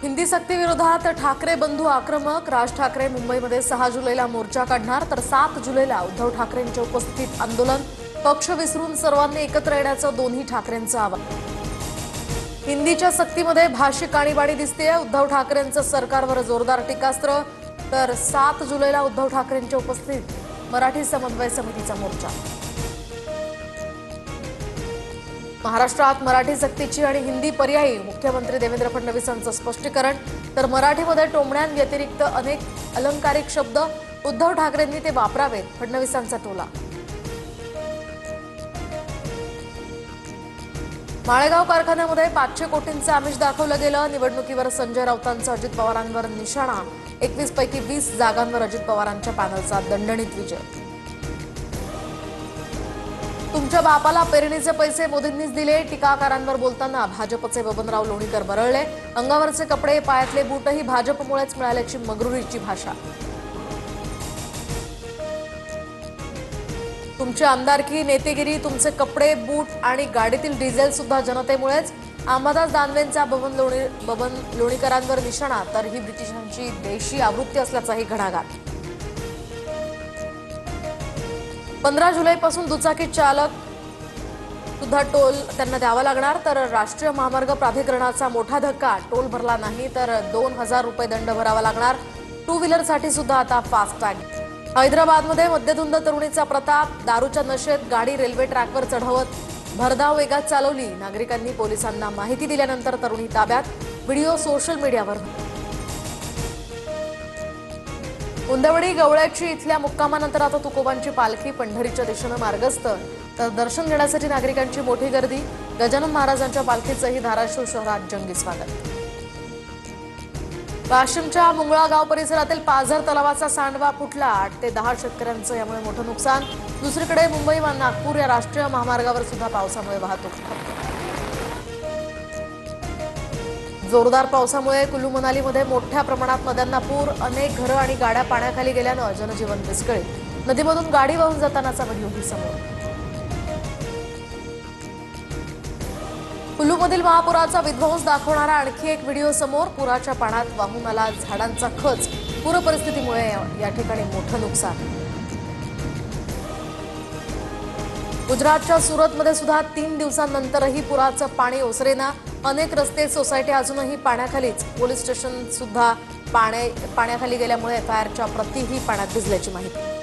हिंदी सक्ती विरोधात ठाकरे बंधू आक्रमक। राज ठाकरे मुंबईमध्ये 6 जुलैला मोर्चा काढणार, तर 7 जुलैला उद्धव ठाकरेंच्या उपस्थितीत आंदोलन। पक्ष विसरून सर्वांनी एकत्र येण्याचं दोन्ही ठाकरेंचं आवाहन। हिंदीच्या सक्तीमध्ये भाषिक आणीबाणी दिसतेय। उद्धव ठाकरेंचं सरकारवर जोरदार टीकास्त्र, तर 7 जुलैला उद्धव ठाकरेंच्या उपस्थितीत मराठी समन्वय समितीचा मोर्चा। महाराष्ट्रात मराठी सक्तीची आणि हिंदी पर्यायी मुख्यमंत्री देवेंद्र फडणवीसांचं स्पष्टीकरण, तर मराठीमध्ये टोमण्यांव्यतिरिक्त अनेक अलंकारिक शब्द उद्धव ठाकरेंनी ते वापरावेत, फडणवीसांचा टोला। माळेगाव कारखान्यामध्ये 500 कोटींचं आमिष दाखवलं गेलं। निवडणुकीवर संजय राऊतांचा अजित पवारांवर निशाणा। 21 पैकी 20 जागांवर अजित पवारांच्या पॅनलचा दणदणीत विजय। तुमच्या बापाला पेरणीचे पैसे मोदींनीच दिले, टीकाकारांवर बोलताना भाजपचे बबनराव लोणीकर बरळले। अंगावरचे कपडे, पायातले बूटही भाजपमुळेच मिळाल्याची मगरुरीची भाषा। तुमची आमदारकी, नेतेगिरी, तुमचे कपडे, बूट आणि गाडीतील डिझेल सुद्धा जनतेमुळेच। अंबादास दानवेंचा बबन लोणीकरांवर निशाणा, तर ही ब्रिटिशांची देशी आवृत्ती असल्याचाही घणाघात। 15 जुलैपासून दुचाकी चालक सुद्धा टोल त्यांना द्यावा लागणार, तर राष्ट्रीय महामार्ग प्राधिकरणाचा मोठा धक्का। टोल भरला नाही तर 2000 रुपये दंड भरावा लागणार। टू व्हीलरसाठी सुद्धा आता फास्टॅग। हैदराबादमध्ये मद्यधुंद तरुणीचा प्रताप। दारूच्या नशेत गाडी रेल्वे ट्रॅकवर चढवत भरधाव वेगात चालवली। नागरिकांनी पोलिसांना माहिती दिल्यानंतर तरुणी ताब्यात। व्हिडिओ सोशल मीडियावर। उंदवडी गवळ्याची इथल्या मुक्कामानंतर आता तुकोबांची पालखी पंढरीच्या दिशेनं मार्गस्थ, तर दर्शन घेण्यासाठी नागरिकांची मोठी गर्दी। गजानन महाराजांच्या पालखीचंही धाराशिव शहरात जंगी स्वागत। वाशिमच्या मुंगळा गाव परिसरातील पाझर तलावाचा सांडवा फुटला। 8 ते 10 शेतकऱ्यांचं यामुळे मोठं नुकसान। दुसरीकडे मुंबई व नागपूर या राष्ट्रीय महामार्गावर सुद्धा पावसामुळे वाहतूक ठप्प। जोरदार पावसामुळे कुल्लू मनालीमध्ये मोठ्या प्रमाणात नद्यांना पूर। अनेक घरं आणि गाड्या पाण्याखाली गेल्यानं जनजीवन विस्कळीत। नदीमधून गाडी वाहून जातानाचा व्हिडिओही समोर। कुल्लूमधील महापुराचा विध्वंस दाखवणारा आणखी एक व्हिडिओ समोर। पुराच्या पाण्यात वाहून आला झाडांचा खच। पूर परिस्थितीमुळे या ठिकाणी मोठं नुकसान। गुजरातच्या सुरतमध्ये सुद्धा 3 दिवसांनंतरही पुराचं पाणी ओसरेना। अनेक रस्ते, सोसायटी अजूनही पाण्याखालीच। पोलीस स्टेशन सुद्धा पाण्याखाली गेल्यामुळे एफआयआरच्या प्रतीही पाण्यात भिजल्याची माहिती।